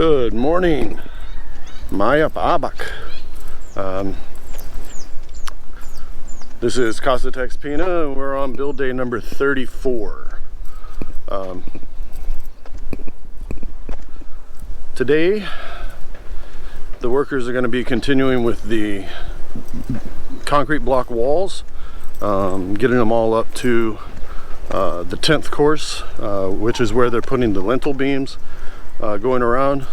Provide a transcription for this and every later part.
Good morning, Maya Babak. This is Casa TexPina, and we're on build day number 34. Today, the workers are going to be continuing with the concrete block walls, getting them all up to the 10th course, which is where they're putting the lintel beams going around.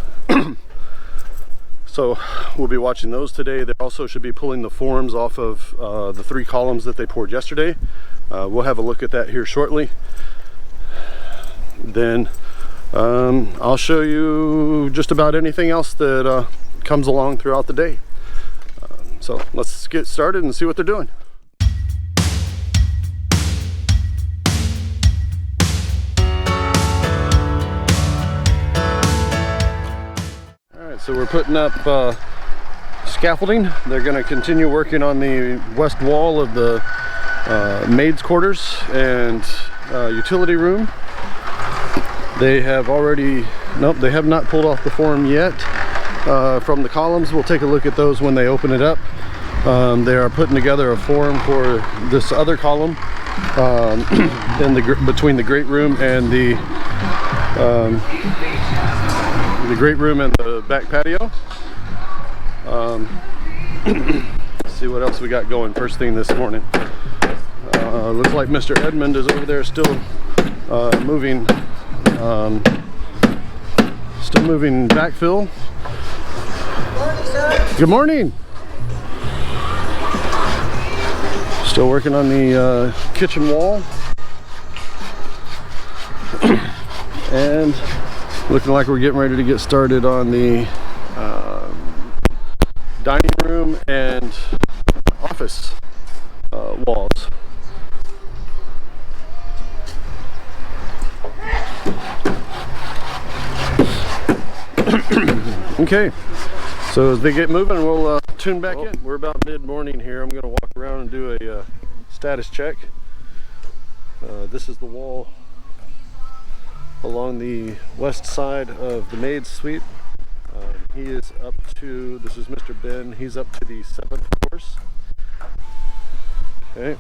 So we'll be watching those today. They also should be pulling the forms off of the 3 columns that they poured yesterday. We'll have a look at that here shortly. Then I'll show you just about anything else that comes along throughout the day. So let's get started and see what they're doing. So we're putting up scaffolding. They're going to continue working on the west wall of the maids' quarters and utility room. They have already, nope, they have not pulled off the form yet from the columns. We'll take a look at those when they open it up. They are putting together a form for this other column between the great room and the great room and the back patio. Let's see what else we got going first thing this morning. Looks like Mr. Edmund is over there still moving backfill. Good morning. Still working on the kitchen wall. And looking like we're getting ready to get started on the dining room and office walls. Okay, so as they get moving, we'll tune back in. We're about mid-morning here. I'm going to walk around and do a status check. This is the wall along the west side of the maid's suite. He is up to, this is Mr. Ben, he's up to the 7th course. Okay,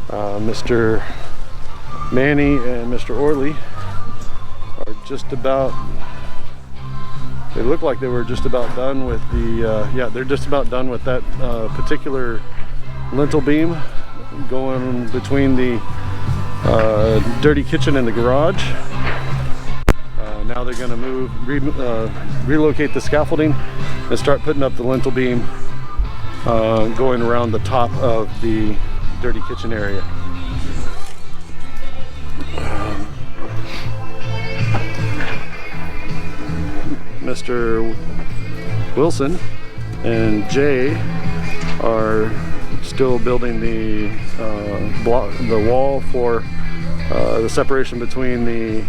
Mr. Manny and Mr. Orley are just about, they look like they were just about done with the, yeah, they're just about done with that particular lintel beam going between the dirty kitchen and the garage. Now they're going to relocate the scaffolding and start putting up the lintel beam going around the top of the dirty kitchen area. Mr. Wilson and Jay are still building the wall for the separation between the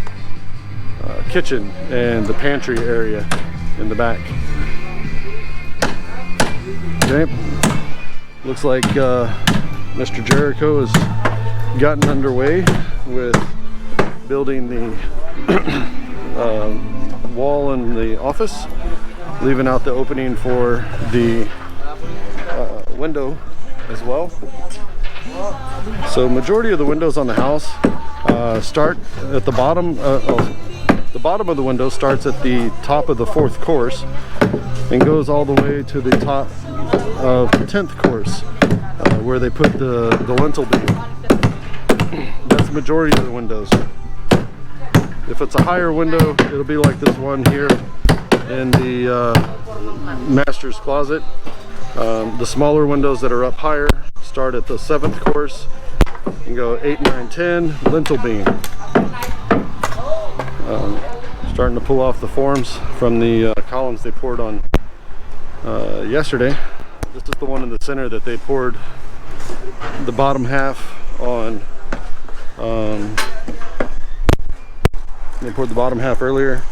kitchen and the pantry area in the back. Okay, looks like Mr. Jericho has gotten underway with building the wall in the office, leaving out the opening for the window as well. So majority of the windows on the house start at the bottom. The bottom of the window starts at the top of the 4th course and goes all the way to the top of the 10th course, where they put the lintel beam. That's the majority of the windows. If it's a higher window, it'll be like this one here in the master's closet. The smaller windows that are up higher start at the 7th course and go 8, 9, 10 lintel beam. Starting to pull off the forms from the columns they poured on yesterday. This is the one in the center that they poured the bottom half on. They poured the bottom half earlier,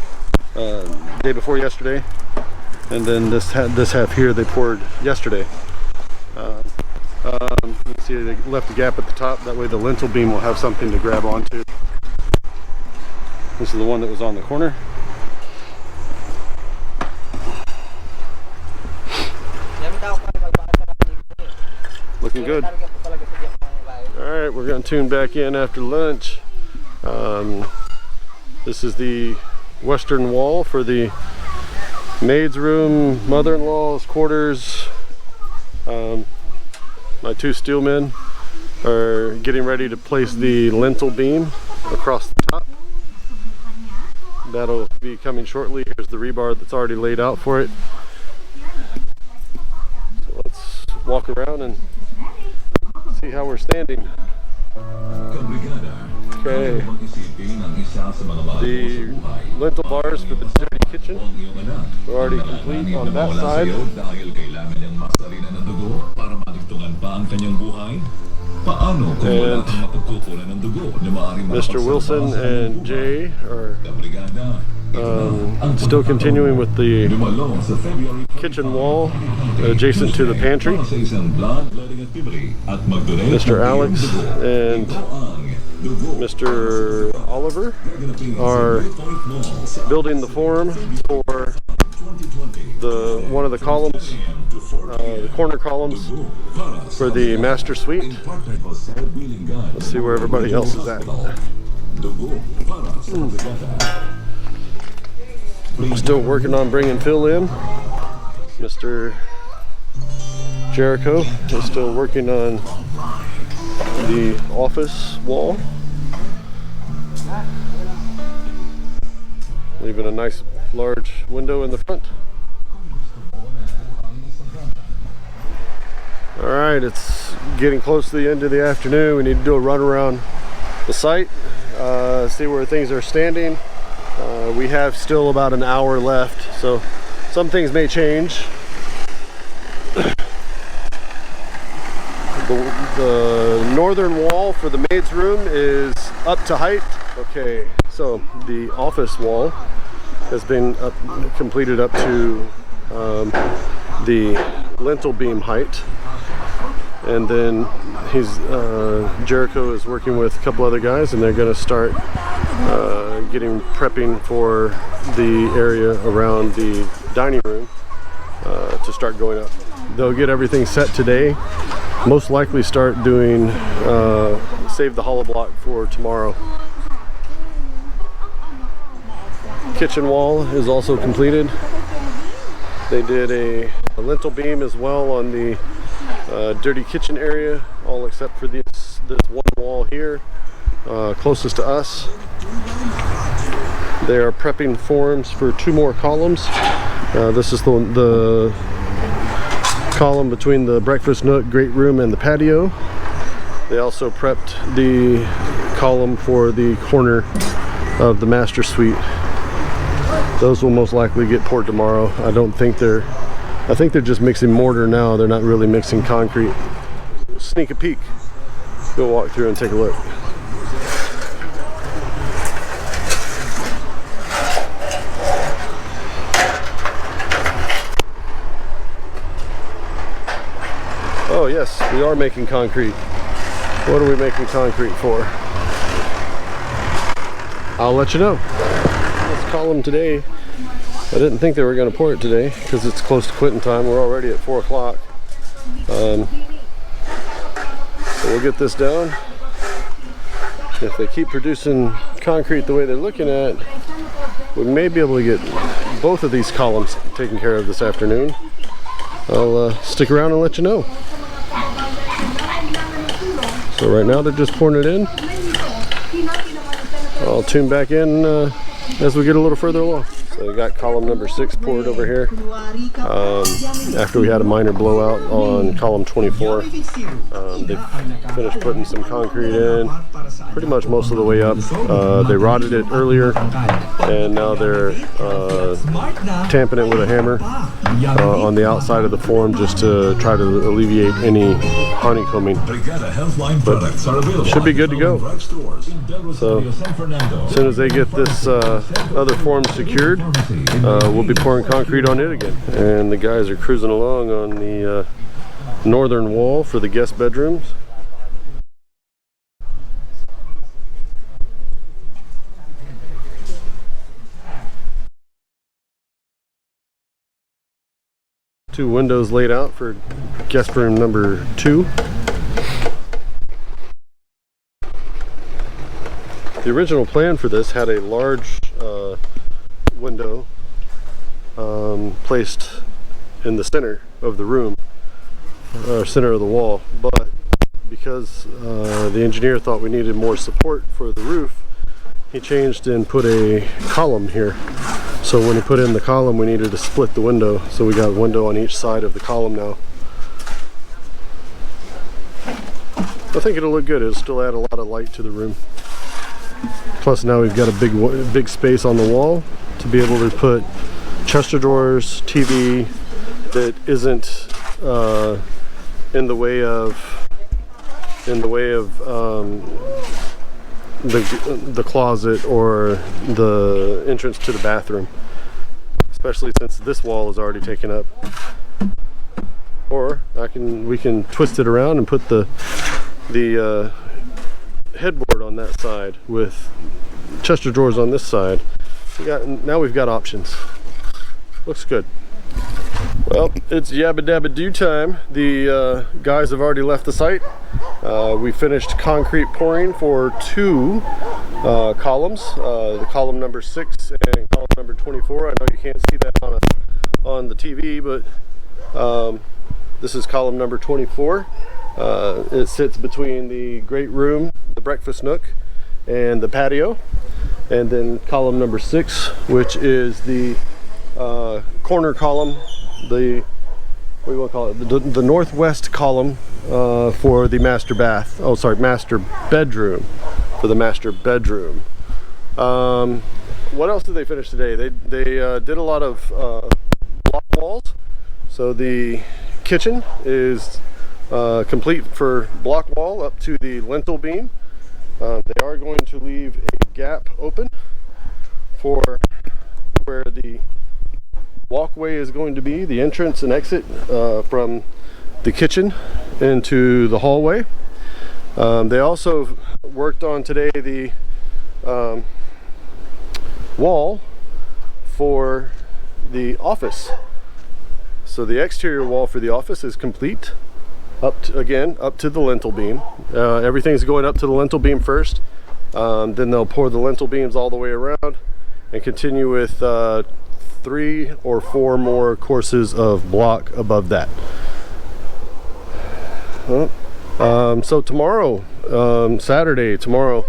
day before yesterday, and then this half here they poured yesterday. You can see they left a gap at the top, that way the lintel beam will have something to grab onto. This is the one that was on the corner. good. Alright, we're going to tune back in after lunch. This is the western wall for the maid's room, mother-in-law's quarters. My two steelmen are getting ready to place the lentil beam across the top. That'll be coming shortly. Here's the rebar that's already laid out for it. So let's walk around and see how we're standing. Okay. The lentil bars for the dirty kitchen are already complete on that side. And Mr. Wilson and Jay are still continuing with the kitchen wall adjacent to the pantry. Mr. Alex and Mr. Oliver are building the form for one of the columns, the corner columns for the master suite. Let's see where everybody else is at. Still working on bringing Phil in. Mr. Jericho is still working on the office wall, leaving a nice large window in the front. Alright, it's getting close to the end of the afternoon. We need to do a run around the site, see where things are standing. We have still about an hour left, so some things may change. The northern wall for the maid's room is up to height. Okay, so the office wall has been completed up to the lintel beam height, and then Jericho is working with a couple other guys, and they're going to start prepping for the area around the dining room to start going up. They'll get everything set today. Most likely start doing save the hollow block for tomorrow. Kitchen wall is also completed. They did a lintel beam as well on the dirty kitchen area, all except for this one wall here closest to us. They are prepping forms for 2 more columns. This is the column between the breakfast nook, great room, and the patio. They also prepped the column for the corner of the master suite. Those will most likely get poured tomorrow. I think they're just mixing mortar now. They're not really mixing concrete. Sneak a peek. Go walk through and take a look. Oh yes, we are making concrete. What are we making concrete for? I'll let you know. This column today, I didn't think they were going to pour it today because it's close to quitting time. We're already at 4 o'clock. So we'll get this down. If they keep producing concrete the way they're looking at, we may be able to get both of these columns taken care of this afternoon. I'll stick around and let you know. So right now they're just pouring it in. I'll tune back in as we get a little further along. So we got column number 6 poured over here. After we had a minor blowout on column 24, they finished putting some concrete in, pretty much most of the way up. They rotted it earlier, and now they're tamping it with a hammer on the outside of the form just to try to alleviate any honeycombing. But should be good to go. So as soon as they get this other form secured, we'll be pouring concrete on it again. And the guys are cruising along on the northern wall for the guest bedrooms. Two windows laid out for guest room number 2. The original plan for this had a large window placed in the center of the room, or center of the wall, but because the engineer thought we needed more support for the roof, he changed and put a column here. So when he put in the column, we needed to split the window, so we got a window on each side of the column now. I think it'll look good. It'll still add a lot of light to the room. Plus now we've got a big space on the wall to be able to put chest of drawers, TV that isn't in the way of the closet or the entrance to the bathroom, especially since this wall is already taken up. Or we can twist it around and put the headboard on that side with chest of drawers on this side. Now we've got options. Looks good. Well, it's yabba dabba do time. The guys have already left the site. We finished concrete pouring for 2 columns, the column number 6 and column number 24. I know you can't see that on the TV, but this is column number 24. It sits between the great room, the breakfast nook, and the patio. And then column number 6, which is the corner column, what do you want to call it? The northwest column for the master bath. Oh, sorry, master bedroom. For the master bedroom. What else did they finish today? They did a lot of block walls. So the kitchen is complete for block wall up to the lintel beam. They are going to leave a gap open for where the walkway is going to be, the entrance and exit from the kitchen into the hallway. They also worked on today the wall for the office. So the exterior wall for the office is complete, up to the lintel beam. Everything's going up to the lintel beam first. Then they'll pour the lintel beams all the way around and continue with 3 or 4 more courses of block above that. So tomorrow, Saturday, tomorrow,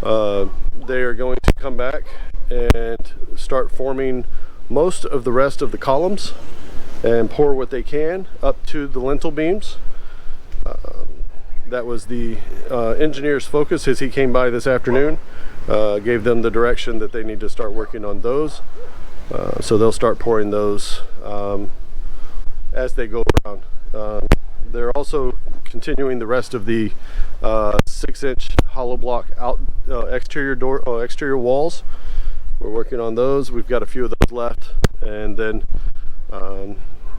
they are going to come back and start forming most of the rest of the columns and pour what they can up to the lintel beams. That was the engineer's focus as he came by this afternoon. Gave them the direction that they need to start working on those. So they'll start pouring those as they go around. They're also continuing the rest of the 6-inch hollow block exterior walls. We're working on those. We've got a few of those left, and then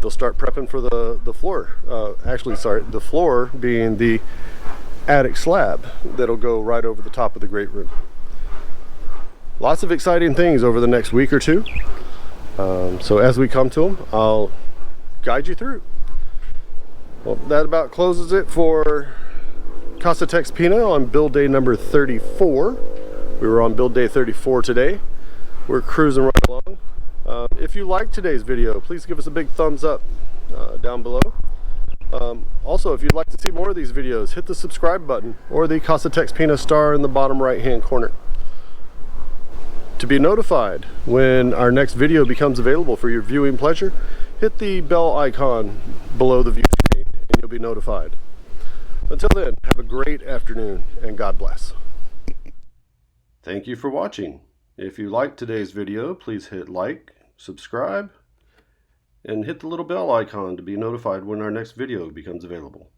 they'll start prepping for the floor. The floor being the attic slab that'll go right over the top of the great room. Lots of exciting things over the next week or two. So as we come to them, I'll guide you through. Well, that about closes it for Casa TexPina on build day number 34. We were on build day 34 today. We're cruising right along. If you liked today's video, please give us a big thumbs up down below. Also, if you'd like to see more of these videos, hit the subscribe button or the Casa TexPina star in the bottom right hand corner. To be notified when our next video becomes available for your viewing pleasure, hit the bell icon below the view screen and you'll be notified. Until then, have a great afternoon and God bless. Thank you for watching. If you liked today's video, please hit like, subscribe, and hit the little bell icon to be notified when our next video becomes available.